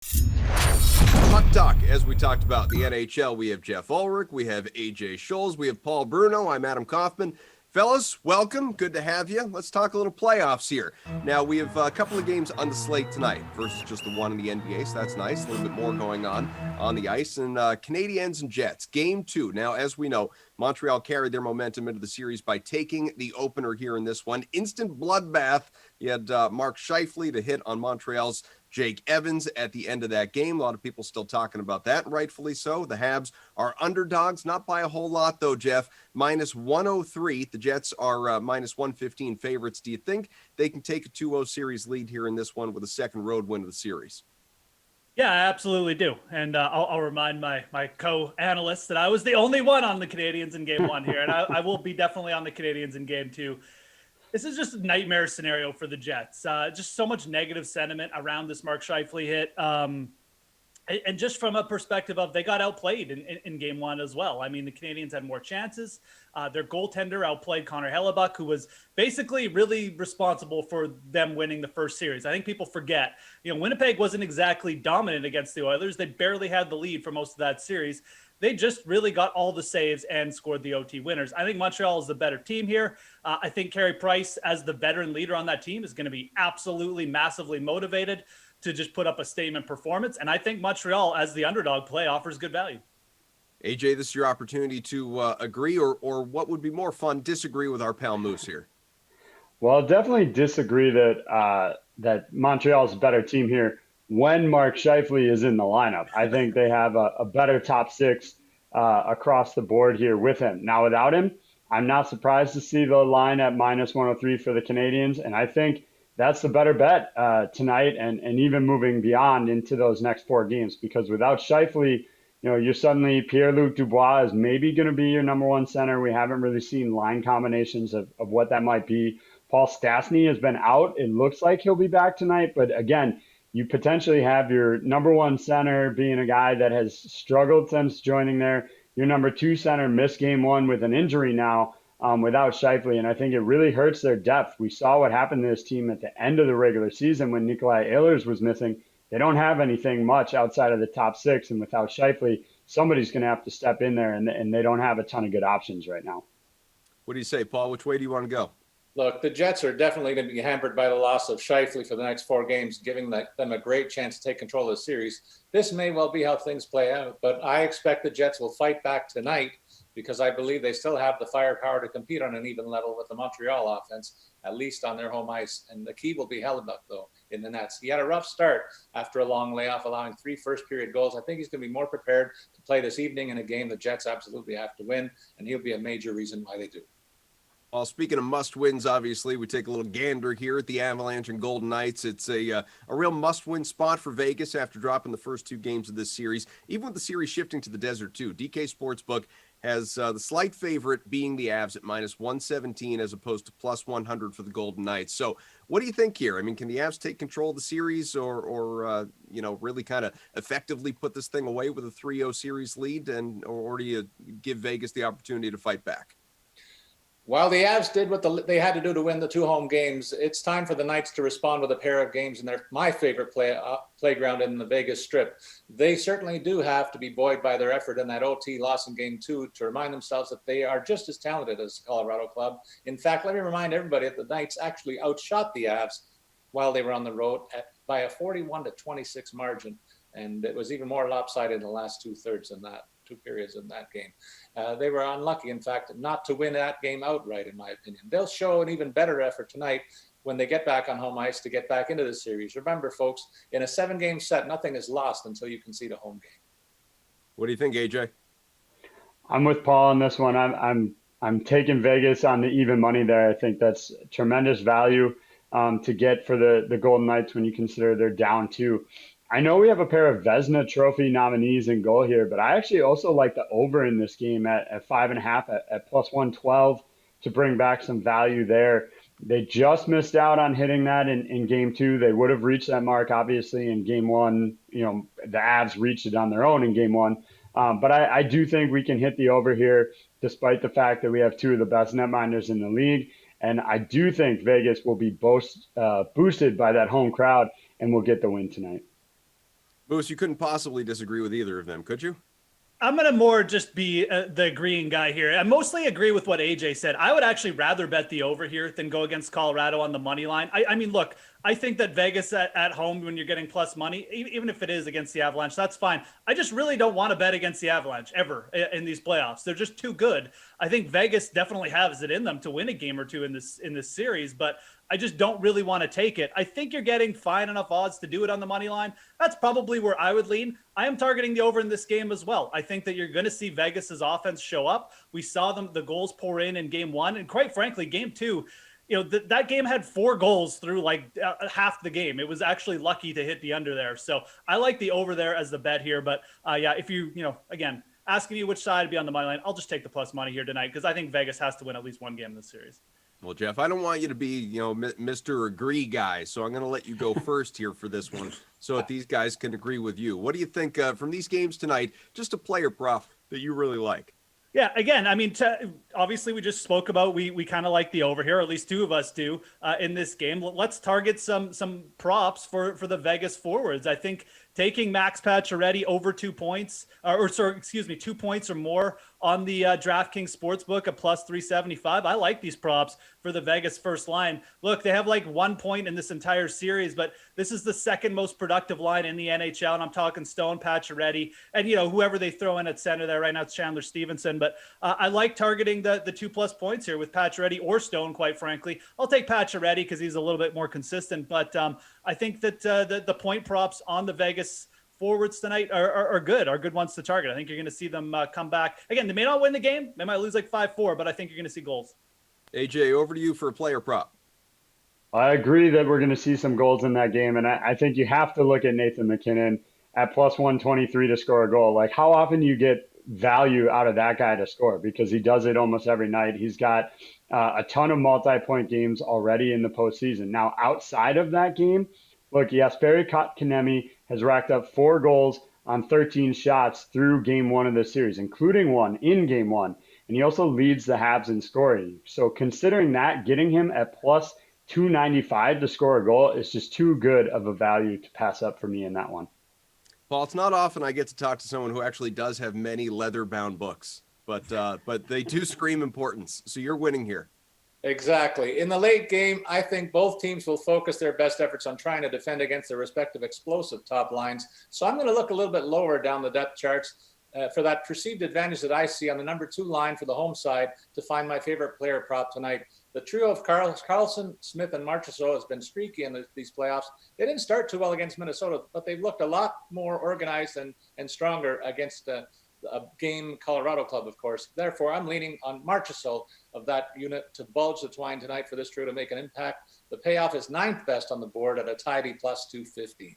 Puck Talk, as we talked about the NHL, we have Geoff Ulrich, we have AJ Scholz, we have Paul Bruno, I'm Adam Kaufman. Fellas, welcome. Good to have you. Let's talk a little playoffs here. Now, we have a couple of games on the slate tonight versus just the one in the NBA, so that's nice. A little bit more going on the ice. And Canadiens and Jets, game 2. Now, as we know, Montreal carried their momentum into the series by taking the opener here in this one. Instant bloodbath. You had Mark Scheifele to hit on Montreal's Jake Evans at the end of that game. A lot of people still talking about that, rightfully so. The Habs are underdogs, not by a whole lot, though, Jeff. Minus 103. The Jets are minus 115 favorites. Do you think they can take a 2-0 series lead here in this one with a second road win of the series? Yeah, I absolutely do. And I'll remind my co-analysts that I was the only one on the Canadiens in game 1 here. And I will be definitely on the Canadiens in game 2. This is just a nightmare scenario for the Jets. Just so much negative sentiment around this Mark Scheifele hit. And just from a perspective of they got outplayed in game 1 as well. I mean, the Canadiens had more chances. Their goaltender outplayed Connor Hellebuck, who was basically really responsible for them winning the first series. I think people forget, Winnipeg wasn't exactly dominant against the Oilers. They barely had the lead for most of that series. They just really got all the saves and scored the OT winners. I think Montreal is the better team here. I think Carey Price, as the veteran leader on that team, is going to be absolutely massively motivated to just put up a statement performance. And I think Montreal, as the underdog play, offers good value. AJ, this is your opportunity to agree or what would be more fun, disagree with our pal Moose here. Well, I'll definitely disagree that Montreal's a better team here when Mark Scheifele is in the lineup. I think they have a better top 6 across the board here with him. Now, without him, I'm not surprised to see the line at minus 103 for the Canadiens, and I think that's the better bet tonight and even moving beyond into those next 4 games, because without Scheifele, you're suddenly Pierre-Luc Dubois is maybe going to be your number 1 center. We haven't really seen line combinations of what that might be. Paul Stastny has been out. It looks like he'll be back tonight, but again, you potentially have your number 1 center being a guy that has struggled since joining there. Your number 2 center missed game 1 with an injury now without Scheifele, and I think it really hurts their depth. We saw what happened to this team at the end of the regular season when Nikolai Ehlers was missing. They don't have anything much outside of the top 6, and without Scheifele, somebody's going to have to step in there, and they don't have a ton of good options right now. What do you say, Paul? Which way do you want to go? Look, the Jets are definitely going to be hampered by the loss of Scheifele for the next 4 games, giving them a great chance to take control of the series. This may well be how things play out, but I expect the Jets will fight back tonight because I believe they still have the firepower to compete on an even level with the Montreal offense, at least on their home ice. And the key will be Hellebuck, though, in the nets. He had a rough start after a long layoff, allowing 3 first-period goals. I think he's going to be more prepared to play this evening in a game the Jets absolutely have to win, and he'll be a major reason why they do. Well, speaking of must-wins, obviously, we take a little gander here at the Avalanche and Golden Knights. It's a real must-win spot for Vegas after dropping the first 2 games of this series, even with the series shifting to the desert, too. DK Sportsbook has the slight favorite being the Avs at minus 117 as opposed to plus 100 for the Golden Knights. So what do you think here? I mean, can the Avs take control of the series or really kind of effectively put this thing away with a 3-0 series lead, or do you give Vegas the opportunity to fight back? While the Avs did what they had to do to win the 2 home games, it's time for the Knights to respond with a pair of games, and they're my favorite playground in the Vegas Strip. They certainly do have to be buoyed by their effort in that OT loss in game 2 to remind themselves that they are just as talented as the Colorado club. In fact, let me remind everybody that the Knights actually outshot the Avs while they were on the road by a 41-26 margin, and it was even more lopsided in the last 2/3 than that. 2 periods in that game. They were unlucky, in fact, not to win that game outright, in my opinion. They'll show an even better effort tonight when they get back on home ice to get back into the series. Remember, folks, in a 7-game set, nothing is lost until you concede a home game. What do you think, AJ? I'm with Paul on this one. I'm taking Vegas on the even money there. I think that's tremendous value to get for the Golden Knights when you consider they're down 2. I know we have a pair of Vezina Trophy nominees in goal here, but I actually also like the over in this game at 5.5 at plus 112 to bring back some value there. They just missed out on hitting that in game 2. They would have reached that mark, obviously, in game 1. The Avs reached it on their own in game 1. But I do think we can hit the over here, despite the fact that we have 2 of the best netminders in the league. And I do think Vegas will be boosted by that home crowd and will get the win tonight. Moose, you couldn't possibly disagree with either of them, could you? I'm going to more just be the agreeing guy here. I mostly agree with what AJ said. I would actually rather bet the over here than go against Colorado on the money line. I mean, look, I think that Vegas at home, when you're getting plus money, even if it is against the Avalanche, that's fine. I just really don't want to bet against the Avalanche ever in these playoffs. They're just too good. I think Vegas definitely has it in them to win a game or two in this series, but I just don't really want to take it. I think you're getting fine enough odds to do it on the money line. That's probably where I would lean. I am targeting the over in this game as well. I think that you're going to see Vegas's offense show up. We saw the goals pour in game one, and quite frankly, game two, that game had 4 goals through half the game. It was actually lucky to hit the under there. So I like the over there as the bet here. But yeah, if again, asking you which side to be on the money line, I'll just take the plus money here tonight because I think Vegas has to win at least one game in this series. Well, Jeff, I don't want you to be, Mr. Agree guy, so I'm going to let you go first here for this one so that these guys can agree with you. What do you think from these games tonight, just a player prop that you really like? Yeah, again, I mean, obviously we just spoke about we kind of like the over here, or at least 2 of us do in this game. Let's target some props for the Vegas forwards. I think taking Max Pacioretty over 2 points, 2 points or more on the DraftKings Sportsbook at plus 375. I like these props for the Vegas first line. Look, they have 1 point in this entire series, but this is the second most productive line in the NHL, and I'm talking Stone, Pacioretty, and whoever they throw in at center there right now, it's Chandler Stevenson. But I like targeting the 2+ points here with Pacioretty or Stone. Quite frankly, I'll take Pacioretty because he's a little bit more consistent. But I think that the point props on the Vegas forwards tonight are good ones to target. I think you're going to see them come back. Again, they may not win the game. They might lose 5-4, but I think you're going to see goals. AJ, over to you for a player prop. I agree that we're going to see some goals in that game, and I think you have to look at Nathan MacKinnon at plus 123 to score a goal. How often do you get value out of that guy to score? Because he does it almost every night. He's got a ton of multi-point games already in the postseason. Now, outside of that game, look, Jesperi Kotkaniemi has racked up 4 goals on 13 shots through game 1 of the series, including one in game 1. And he also leads the Habs in scoring. So considering that, getting him at plus 295 to score a goal is just too good of a value to pass up for me in that one. Paul, it's not often I get to talk to someone who actually does have many leather-bound books, but they do scream importance. So you're winning here. Exactly. In the late game, I think both teams will focus their best efforts on trying to defend against their respective explosive top lines. So I'm going to look a little bit lower down the depth charts for that perceived advantage that I see on the number 2 line for the home side to find my favorite player prop tonight. The trio of Carlson, Smith, and Marchessault has been streaky in these playoffs. They didn't start too well against Minnesota, but they've looked a lot more organized and stronger against a game Colorado club, of course. Therefore, I'm leaning on Marchessault of that unit to bulge the twine tonight for this trio to make an impact. The payoff is 9th best on the board at a tidy plus 250.